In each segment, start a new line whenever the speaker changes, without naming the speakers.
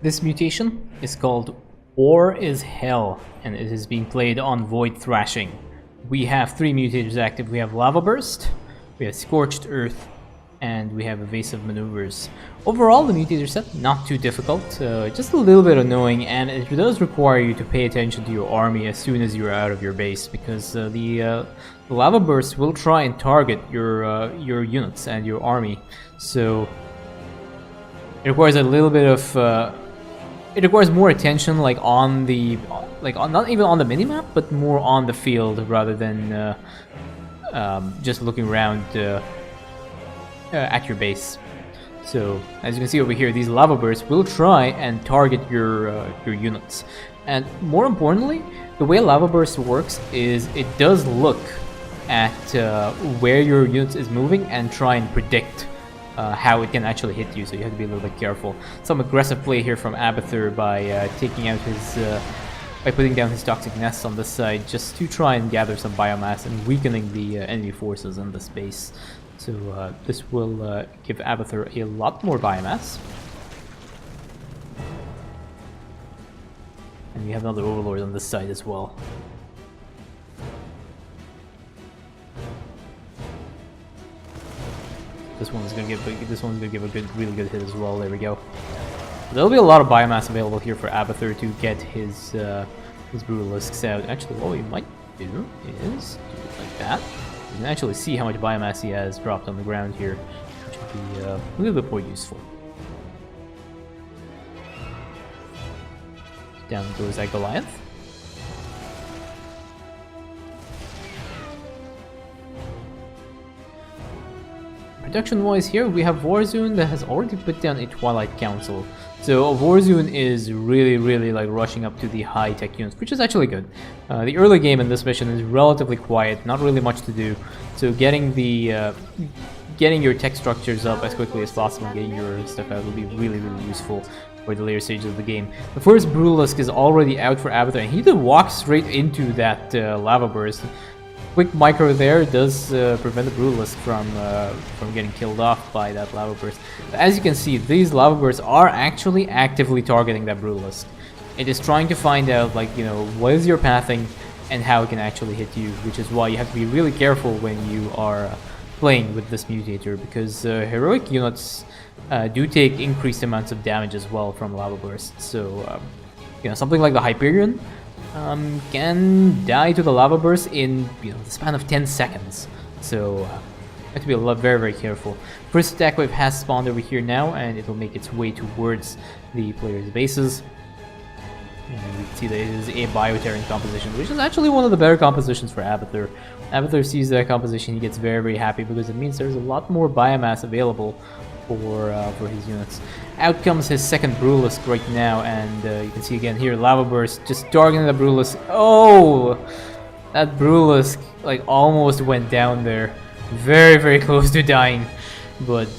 This mutation is called War is Hell, and it is being played on Void Thrashing. We have 3 mutators active. We have Lava Burst, we have Scorched Earth, and we have Evasive Maneuvers. Overall, the mutator set, not too difficult, just a little bit annoying, and it does require you to pay attention to your army as soon as you're out of your base, because the Lava Burst will try and target your units and your army, so it requires a little bit of it requires more attention, like on the, not even on the minimap, but more on the field rather than just looking around at your base. So as you can see over here, these lava bursts will try and target your units, and more importantly, the way lava burst works is it does look at where your unit is moving and try and predict how it can actually hit you, so you have to be a little bit careful. Some aggressive play here from Abathur by taking out his, by putting down his toxic nests on this side, just to try and gather some biomass and weakening the enemy forces in this base. So this will give Abathur a lot more biomass. And we have another Overlord on this side as well. This one's gonna give a really good hit as well. There we go. There'll be a lot of biomass available here for Abathur to get his Brutalisks out. Actually, what we might do is do it like that. You can actually see how much biomass he has dropped on the ground here, which would be a little bit more useful. Down goes that Goliath. Production-wise here, we have Vorazun that has already put down a Twilight Council. So Vorazun is really like rushing up to the high-tech units, which is actually good. The early game in this mission is relatively quiet, not really much to do. So getting your tech structures up as quickly as possible and getting your stuff out will be really useful for the later stages of the game. The first Brutalisk is already out for Abathur, and he did walk straight into that lava burst. Quick micro there does prevent the Brutalisk from getting killed off by that lava burst. But as you can see, these lava bursts are actually actively targeting that Brutalisk. It is trying to find out, like, you know, what is your pathing and how it can actually hit you, which is why you have to be really careful when you are playing with this mutator, because heroic units do take increased amounts of damage as well from lava bursts. So, you know, something like the Hyperion can die to the lava burst in, you know, the span of 10 seconds. So you have to be very careful. First attack wave has spawned over here now, and it will make its way towards the players' bases. And we can see that it is a Bioterran composition, which is actually one of the better compositions for Abathur. Abathur sees that composition, he gets very happy, because it means there's a lot more biomass available for his units. Out comes his second Brutalisk right now, and you can see again here, Lava Burst just targeting the Brutalisk. Oh! That Brutalisk like almost went down there. Very close to dying. But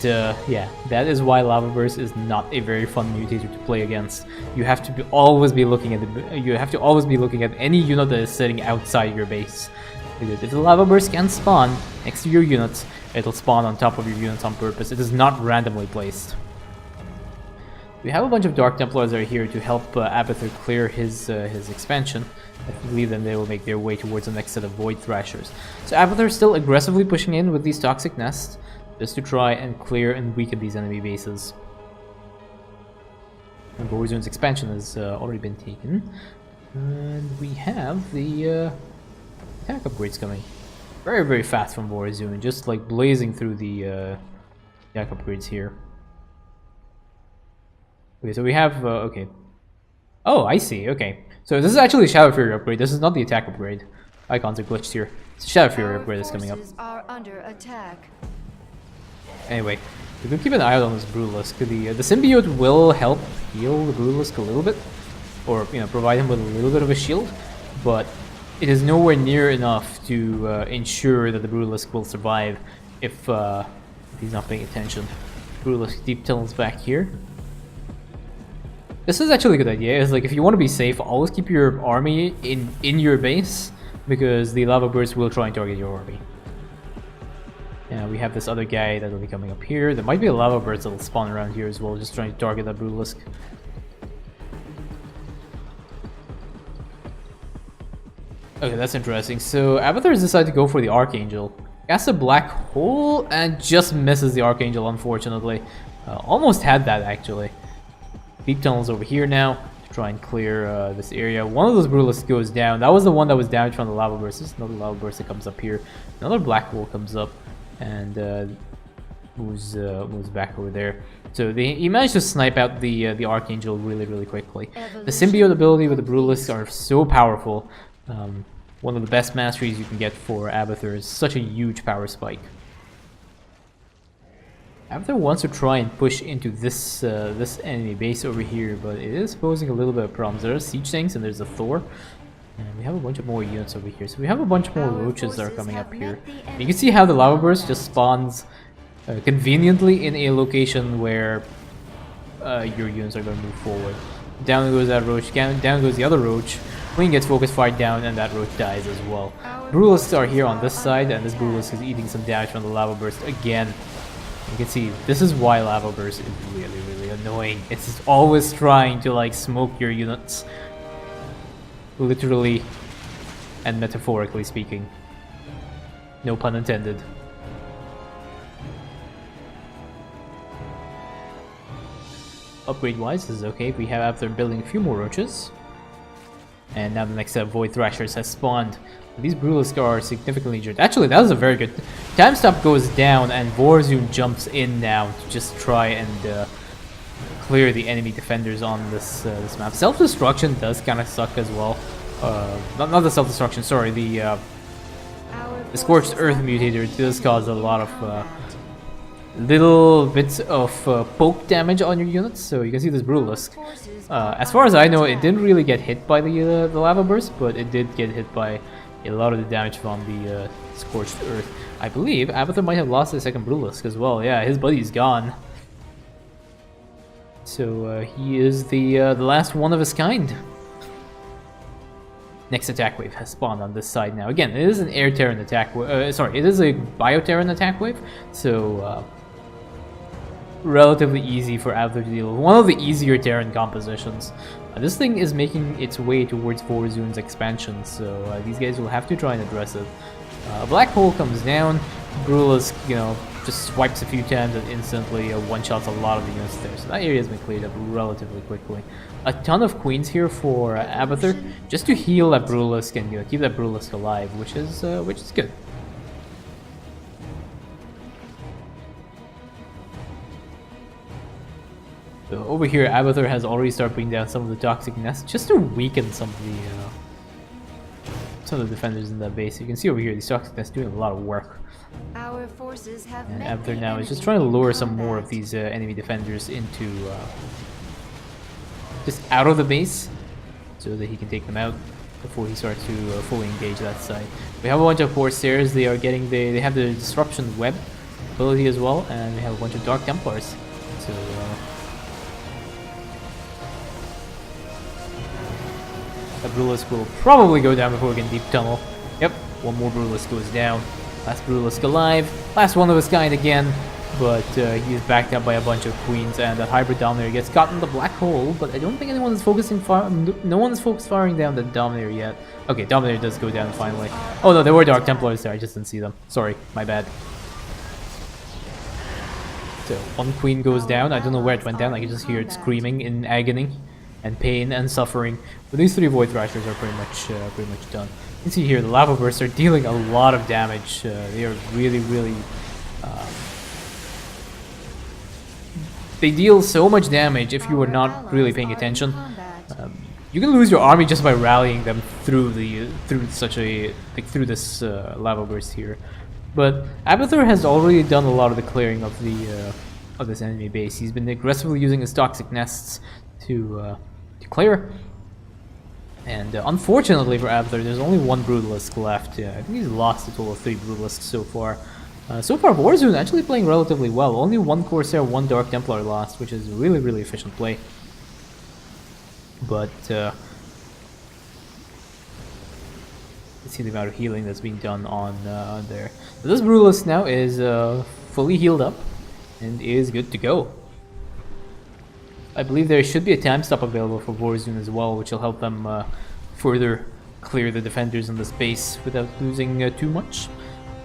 yeah, that is why Lava Burst is not a very fun mutator to play against. You have to always be looking at any unit that is sitting outside your base. Because if the Lava Burst can spawn next to your units, it'll spawn on top of your units on purpose. It is not randomly placed. We have a bunch of Dark Templars that are here to help Abathur clear his expansion. I believe then they will make their way towards the next set of Void Thrashers. So Abathur is still aggressively pushing in with these Toxic Nests, just to try and clear and weaken these enemy bases. And Vorazun's expansion has already been taken. And we have the attack upgrades coming. Very fast from Vorazun, just like blazing through the attack upgrades here. Okay, so we have, okay. Oh, I see, okay. So this is actually a Shadow Fury upgrade, this is not the attack upgrade. Icons are glitched here. It's a Shadow Fury upgrade that's coming up.
Are under attack.
Anyway, we can keep an eye out on this Brutalisk. The Symbiote will help heal the Brutalisk a little bit, or, you know, provide him with a little bit of a shield, but it is nowhere near enough to ensure that the Brutalisk will survive if he's not paying attention. Brutalisk deep tunnels back here. This is actually a good idea. It's like, if you want to be safe, always keep your army in your base, because the lava bursts will try and target your army. Yeah, we have this other guy that will be coming up here. There might be a lava burst that will spawn around here as well, just trying to target that Brutalisk. Okay, that's interesting. So Abathur has decided to go for the Archangel. Casts a black hole and just misses the Archangel, unfortunately. Almost had that, actually. Deep tunnels over here now to try and clear this area. One of those Brulisks goes down. That was the one that was damaged from the lava burst. There's another lava burst that comes up here. Another black hole comes up and moves back over there. So he managed to snipe out the Archangel really quickly. The symbiote ability with the Brulisks are so powerful. One of the best masteries you can get for Abathur is such a huge power spike. Abathur wants to try and push into this this enemy base over here, but it is posing a little bit of problems. There are siege tanks and there's a Thor. And we have a bunch of more units over here. So we have a bunch more roaches that are coming up here. You can see how the lava burst just spawns conveniently in a location where your units are going to move forward. Down goes that roach, down goes the other roach. Queen gets focus fired down and that roach dies as well. Brulisks are here on this side and this Brulist is eating some damage from the lava burst again. You can see this is why lava burst is really annoying. It's just always trying to like smoke your units. Literally and metaphorically speaking. No pun intended. Upgrade wise, this is okay. We have Abathur building a few more roaches. And now the next set of Void Thrashers has spawned. These Brulisks are significantly injured. Actually, that was a very good... Time stop goes down and Vorazun jumps in now to just try and clear the enemy defenders on this this map. Self-destruction does kind of suck as well. Not the self-destruction, sorry. The Scorched Earth Mutator does cause a lot of little bits of poke damage on your units. So you can see this Brulisk. As far as I know, it didn't really get hit by the lava burst, but it did get hit by a lot of the damage from the Scorched Earth. I believe Abathur might have lost the second Brulisk as well. Yeah, his buddy's gone. So he is the last one of his kind. Next attack wave has spawned on this side now. Again, it is an Air Terran attack wave. Sorry, it is a Bio Terran attack wave. So relatively easy for Abathur to deal with. One of the easier Terran compositions. This thing is making its way towards Vorazun's expansion, so these guys will have to try and address it. Black hole comes down. Brulisk, you know, just swipes a few times and instantly one-shots a lot of the units there. So that area has been cleared up relatively quickly. A ton of queens here for Abathur, just to heal that Brulisk and keep that Brulisk alive, which is good. So over here, Abathur has already started bringing down some of the toxic nests just to weaken some of the defenders in that base. You can see over here these toxic nests doing a lot of work.
Our forces have
and Abathur now is just trying to lure some more of these enemy defenders into just out of the base, so that he can take them out before he starts to fully engage that side. We have a bunch of Corsairs. They are getting they have the disruption web ability as well, and we have a bunch of Dark Templars. So. A Brulisk will probably go down before we can deep tunnel. Yep, one more Brulisk goes down. Last Brulisk alive. Last one of his kind again. But he's backed up by a bunch of queens, and that Hybrid Dominator gets caught in the black hole. But I don't think anyone is focusing no one is focused firing down the Dominator yet. Okay, Dominator does go down finally. Oh no, there were Dark Templars there. I just didn't see them. Sorry, my bad. So one queen goes down. I don't know where it went down. I can just hear it screaming in agony and pain and suffering. But these three Void Thrashers are pretty much done. You can see here the lava bursts are dealing a lot of damage. They are really they deal so much damage if you are not really paying attention. You can lose your army just by rallying them through this lava burst here. But Abathur has already done a lot of the clearing of this enemy base. He's been aggressively using his toxic nests to clear. And unfortunately for Abathur, there's only one Brutalisk left. I think he's lost a total of 3 Brutalisks so far. So far, Vorazun actually playing relatively well. Only 1 Corsair, 1 Dark Templar lost, which is really efficient play. But let's see the amount of healing that's being done on there. So this Brutalisk now is fully healed up and is good to go. I believe there should be a time stop available for Vorazun as well, which will help them further clear the defenders in the space without losing too much.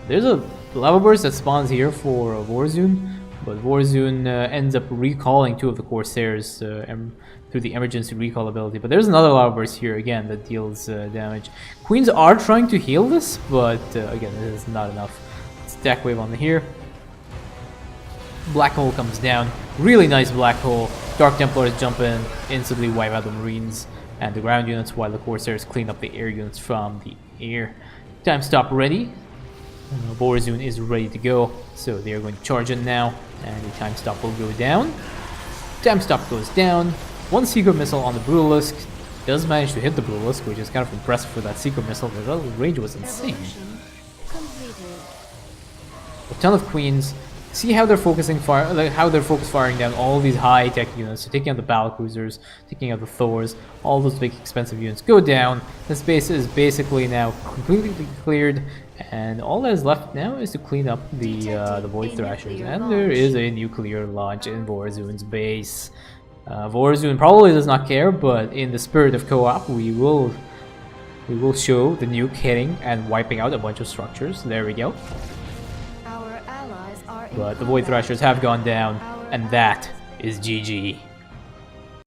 There's a lava burst that spawns here for Vorazun, but Vorazun ends up recalling 2 of the Corsairs through the emergency recall ability. But there's another lava burst here again that deals damage. Queens are trying to heal this, but again, it is not enough. Stack wave on the here. Black hole comes down. Really nice black hole. Dark Templars jump in, instantly wipe out the Marines and the ground units, while the Corsairs clean up the air units from the air. Time stop ready. Vorazun is ready to go, so they are going to charge in now, and the time stop will go down. Time stop goes down. 1 secret missile on the Brutalisk. Does manage to hit the Brutalisk, which is kind of impressive for that secret missile. The range was insane. A ton of Queens. See how they're focusing firing down all these high-tech units, so taking out the battlecruisers, taking out the Thors, all those big expensive units go down. This base is basically now completely cleared, and all that is left now is to clean up the Void Thrashers, and there is a nuclear launch in Vorazun's base. Vorazun probably does not care, but in the spirit of co-op, we will show the nuke hitting and wiping out a bunch of structures. There we go. But the Void Thrashers have gone down, and that is GG.